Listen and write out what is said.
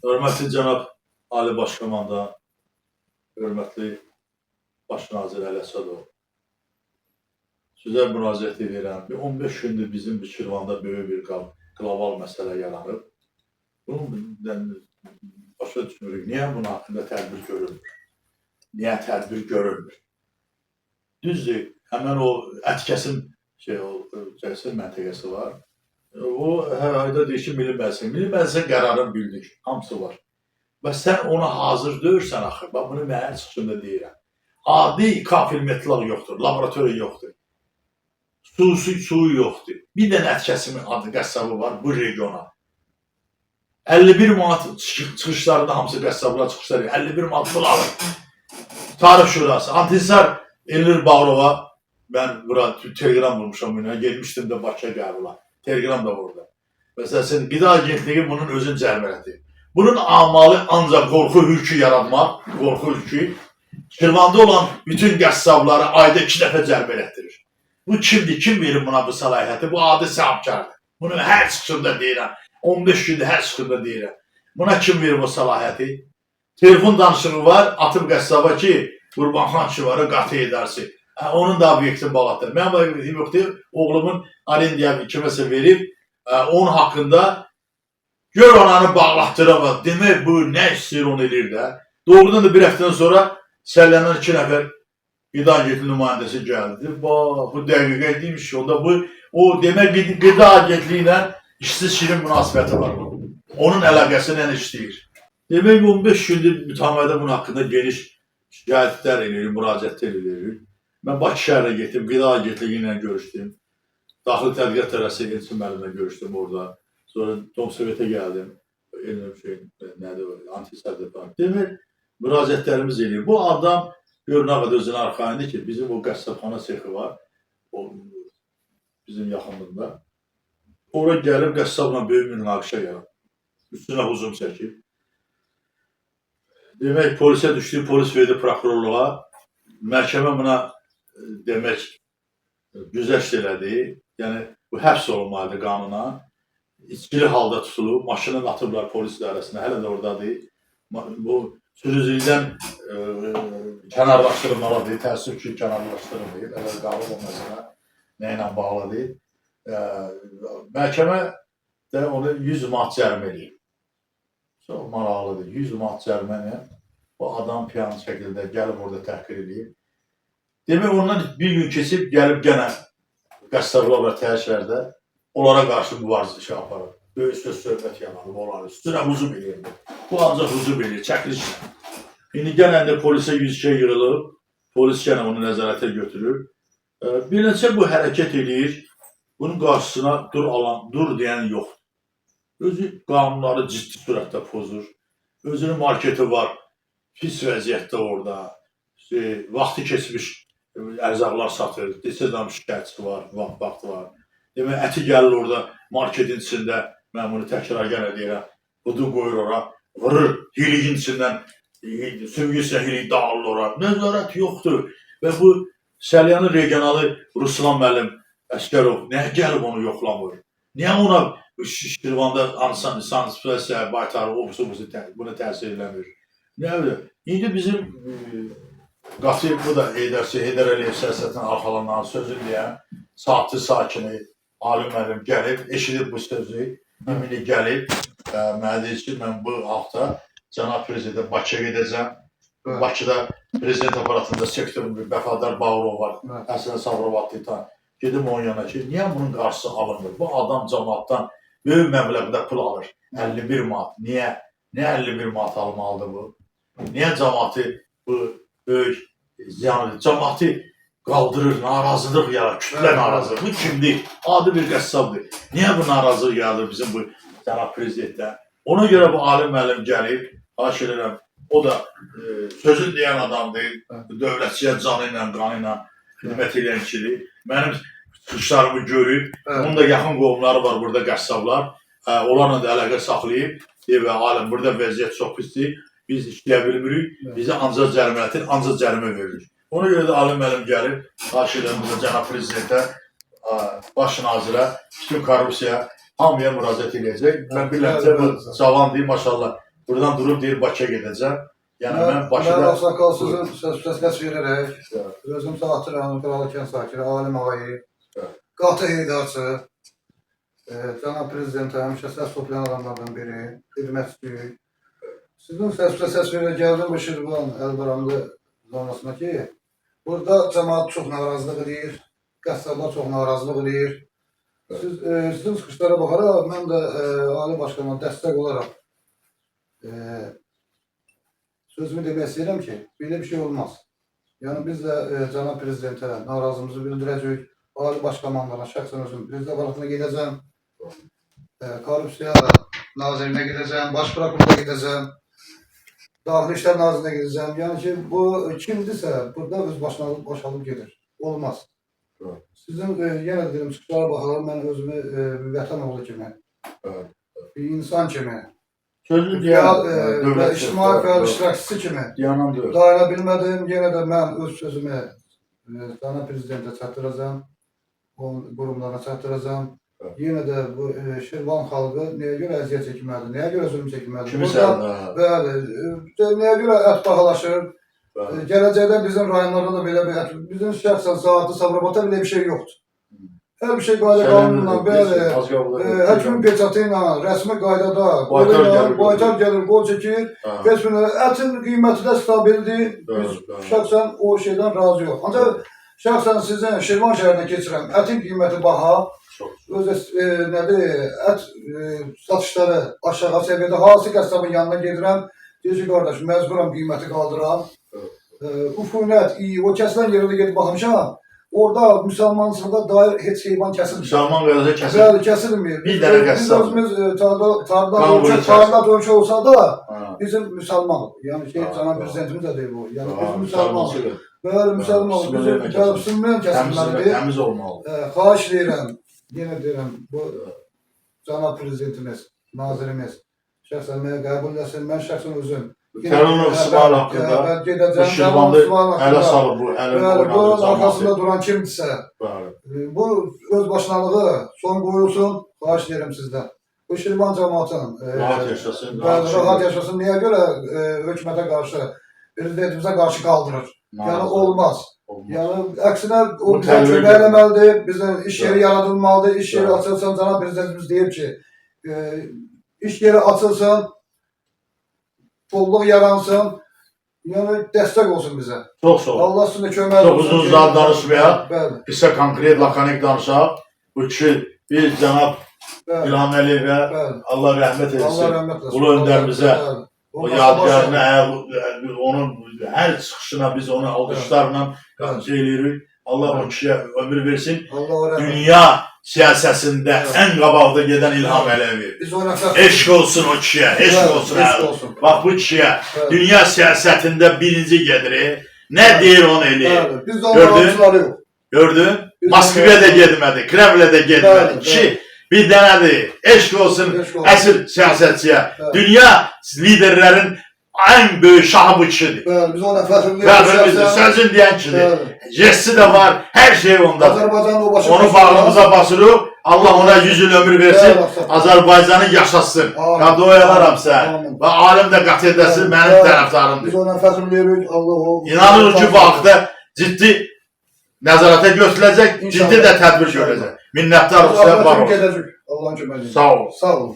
Hörmətli cənab Ali Baş Komandan, hörmətli Baş nazir Əli Əsədov, sizə müraciət edirəm. 15 gündür bizim Şirvanda böyük bir qlobal məsələ yaranıb. Bunun başa düşmürük. Niyə bunun haqqında tədbir görülmür? Niyə tədbir görülmür? Düzdür, həmən o Ətkəsin məntəqəsi var. O hər ayda deyir ki, Milli Məclisin qərarını bildik, hamısı var. Və sən ona hazır deyirsən axı, bax bunu mən hər çıxışımda deyirəm. Adi kafir metlaq yoxdur, laboratoriya yoxdur. Suyu yoxdur. Bir dənə Ətkəsimin adı qəssabı var bu regiona. 51 manat çıxışlarında hamısı qəssablar çıxışlar, 51 manat pul alır. Tarix Şurası, Antisar Elnur Bağrova, mən bura telegram vurmuşam buna, gelmişdim də Bakıya qəbula. Telegram da burada. Məsələn, Qida Agentliyi bunun özün cəlmələdi. Bunun amalı ancaq qorxu hürkü yaratmaq, qorxu hürkü. Şirvanda olan bütün qəssabları ayda 2 dəfə cəlb elətdirir. Bu kimdir? Kim verir buna bu səlahiyyəti? Bu adi sahibkardır. Bunu hər çıxışımda deyirəm. 15 gündür hər çıxışımda deyirəm. Buna kim verir bu səlahiyyəti? Telefon danışığı var, atıb qəssaba ki, Qurbanxan Şivarı qatı edərsi. Onun da obyekti balatdır. Mən yoxdur, oğlumun arendiyyə kiməsə verib, onun haqqında gör onanı bağlatdıramaz. Demək bu nə istəyir onu edir də. Doğrudan da bir həftədən sonra səllənən 2 nəfər Qida Agentliyi nümayəndəsi gəldi. Bu dəqiqə deymiş ki, onda bu, o demək Qida Agentliyi ilə işsiz şirin münasibəti var. Onun əlaqəsi ilə işləyir. Demək 15 gündür mütəmadidə bunun haqqında geniş şikayətlər edilir, müraciətlər edilir. Mən Bakı şəhərinə getdim, Qida Agentliyi ilə görüşdüm. Daxili Tədqiqat Tərəsi Elçin müəllimlə görüşdüm orada. Sonra Domsovetə gəldim. Antisar departmanı. Demək, müraciətlərimiz edir. Bu adam görünəqədə özünə arxayındır ki, bizim o qəssabxana sexi var, bizim yaxınlığında. Oraya gəlib qəssabla böyük münaqişə yaratıb. Üstünə hücum çəkib. Demək, polisə düşdü, polis verdi prokurorluğa. Məhkəmə buna demək, güzəşt elədi. Yəni, bu həbs olunmalıdır qanuna. İçkili halda tutulub, maşını atıblar polis idarəsinə, hələ də oradadır. Bu sürücülükdən kənarlaşdırılmalıdır, təəssüf ki, kənarlaşdırılmayıb. Əgər qanun olmasına nə ilə bağlıdır. Məhkəmə də onu 100 manat cərimə eləyib. Çox maraqlıdır, 100 manat cərimə ilə bu adam piyan şəkildə gəlib orada təhqir edib. Demək, ondan bir gün keçib, gəlib gənə qəssablar və təhşərdə onlara qarşı mübarizə şey aparır. Böyük söz söhbət yalanıb, onları üstünə hücum edir. Bu ancaq hücum edir, çəkilişlə. İndi gələndə polisə 100 yığılıb, polis gənə onu nəzarətə götürür. Bir neçə bu hərəkət edir, bunun qarşısına dur deyən yoxdur. Özü qanunları ciddi sürətdə pozur. Özünün marketi var, pis vəziyyətdə orada. Vaxtı keçmiş ərzaqlar satır, desidam şikayətçisi var, vaxt var. Demək, əti gəlir orada marketin içində, mən bunu təkrar yenə deyirəm, budu qoyur ora, vurur, hiliyin içindən, sümgüslə hilik dağılır ora. Nəzarət yoxdur. Və bu Səlyanın regionalı Ruslan müəllim Əskərov nəyə gəlib onu yoxlamır? Niyə ona Şirvanda sansifikasiya, baytarı, buna təsir eləmir? Nə bilir? İndi bizim qatı, bu da Heydər Əliyev siyasətinin arxalandan sözü deyən saatçı sakini alim müəllim gəlib, eşidib bu sözü, ümini gəlib, mənə deyir ki, mən bu hafta cənab prezident Bakıya gedəcəm. Bakıda prezident aparatında sektorun bir Vəfadar Bağırov var, Həsən Sabrovatlı'dan. Gedim onun yana ki, niyə bunun qarşısı alınmır? Bu adam cəmaatdan böyük məbləğdə pul alır, 51 manat. Niyə? Niyə 51 manat almalıdır bu? Niyə cəmaatı bu böyük ziyanıdır? Cəmaatı qaldırır, narazılıq yarar, kütlə narazılıq. Bu kimdir? Adi bir qəssabdır. Niyə bu narazılıq yarar bizim bu cənab prezidentdən? Ona görə bu alim müəllim gəlib, xahiş edirəm, o da sözün deyən adamdır, dövlətçiyə canı ilə, qanı ilə xidmət edən kişidir. Mənim çıxışlarımı görüb, onun da yaxın qohumları var burada qəssablar, onlarla da əlaqə saxlayıb, deyib, alim, burada vəziyyət çox pisdir, biz işləyə bilmirik, bizə ancaq cərimələtir, ancaq cərimə verilir. Ona görə də alim müəllim gəlib, xahiş edirəm, burada cənab prezidentə, baş nazirə, bütün korrupsiya hamıya müraciət edəcək. Mən biləcəm, bu cavan deyir, maşallah. Buradan durub deyir, Bakıya gedəcəm. Yəni mən Bakıda... Mən ağsaqqalsızın səs verərək, özüm saatçıram, Qaralı kənd sakini, Alim Ağayev, Qatı Heydarçı, Cənab Prezidentə həmişə səs toplayan adamlardan biri, xidmətçi. Sizin səs verərək gəldim bu Şirvan Əlbaramlı zonasına ki, burada cəmaat çox narazılıq edir, qəssablar çox narazılıq edir. Sizin çıxışlara baxaraq, mən də Ali Başkanıma dəstək olaraq sözümü demək istəyirəm ki, belə bir şey olmaz. Yəni biz də Cənab Prezidentə narazımızı bildirəcək, Ali Başkomandanına, şəxsən özüm Prezident aparatına gedəcəm, Korrupsiya Nazirinə gedəcəm, Baş Prokurora gedəcəm, Daxili İşlər Nazirinə gedəcəm. Yəni ki, bu kimdirsə, burada öz başına boşalıb gedir. Olmaz. Sizin yenə dedim, çıxışlara baxalım, mən özümü vətən oğlu kimi, bir insan kimi, İctimai fəal iştirakçısı kimi dayana bilmədim. Yenə də mən öz sözümü Cənab Prezidentə çatdıracam, qurumlarına çatdıracam. Yenə də bu Şirvan xalqı nəyə görə əziyyət çəkməlidir, nəyə görə zulm çəkməlidir? Bəli, nəyə görə ət bahalaşır? Gələcəkdə bizim rayonlarda da belə bir ət, bizim şəxsən saatı Sabirabadda belə bir şey yoxdur. Hər bir şey qayda qanunla, bəli, həkimin peçatı ilə, rəsmi qaydada, baytar gəlir, qol çəkir, heç bir ətin qiyməti də stabildir, biz şəxsən o şeydən razı yox. Ancaq şəxsən sizin Şirvan şəhərinə keçirəm, ətin qiyməti baha, ət satışları aşağı səviyyədə, hansı qəssabın yanına gedirəm, deyir ki, qardaş, məcburam qiyməti qaldıram, ufunət, o kəsilən yerdə gedib baxmışam, orada müsəlmançılığa dair heç heyvan kəsilmir. Müsəlman verəcək kəsilmir. Bəli, kəsilmir. Bir dənə qəssab. Biz özümüz tarlat ölkə olsa da bizim müsəlmanıq. Yəni ki, Cənab Prezidentimiz də deyir bu. Yəni biz müsəlmanıq. Bəli, müsəlmanıq. Bizim tərəfsindən kəsilməlidir. Təmiz olmalı. Xahiş deyirəm, yenə deyirəm, bu Cənab Prezidentimiz, nazirimiz şəxsən mənə qəbul etsin. Mən şəxsən özüm Tərunov İsmail haqqında bu Şirvanlı ələ salıb bu, bunun arkasında duran kimdirsə, bu öz başınalığı son qoyulsun, xahiş deyirəm sizdən. Bu Şirvan cəmaatının rahat yaşasın, niyə görə hökumətə qarşı, prezidentimizə qarşı qaldırır? Yəni olmaz. Yəni əksinə o bizə kömək eləməlidir, bizdən iş yeri yaradılmalıdır, iş yeri açılsın, Cənab Prezidentimiz deyib ki, iş yeri açılsın, bolluq yaransın, yəni dəstək olsun bizə. Çox sağ olun. Allah sizinlə kömək olsun. Çox uzun zat danışmayaq, qısa konkret, lakonik danışaq. Bu kişi bir Cənab İlham Əliyevə Allah rəhmət etsin. Ulu öndərimizə, o yadigarına, onun hər çıxışına biz onu alqışlarla eləyirik. Allah o kişiyə ömür versin. Dünya siyasətində ən qabaqda gedən İlham Əliyev. Eşq olsun o kişiyə, eşq olsun. Bax bu kişiyə dünya siyasətində birinci gedir. Nə deyir onu eləyir. Gördün? Moskvaya da gedmədi, Kremlə də gedmədi. Kişi bir dənədir. Eşq olsun əsl siyasətçiyə. Dünya liderlərin ən böyük şahı bu kişidir. Biz ona fəxrliyik. Sözün deyən kişidir. Jestsi də var, hər şey ondadır. Onu bağrımıza basırıq. Allah ona 100 il ömür versin. Azərbaycanı yaşasın. Qadoyalaram sən. Və alim də qət edəsin, mənim tərəfdarımdır. Biz ona fəxrliyirik. İnanırıq ki, bu haqda ciddi nəzarətə götürüləcək, ciddi də tədbir görəcək. Minnətdarıq sizə, var olsun. Allah'ın köməyi. Sağ olun. Sağ olun.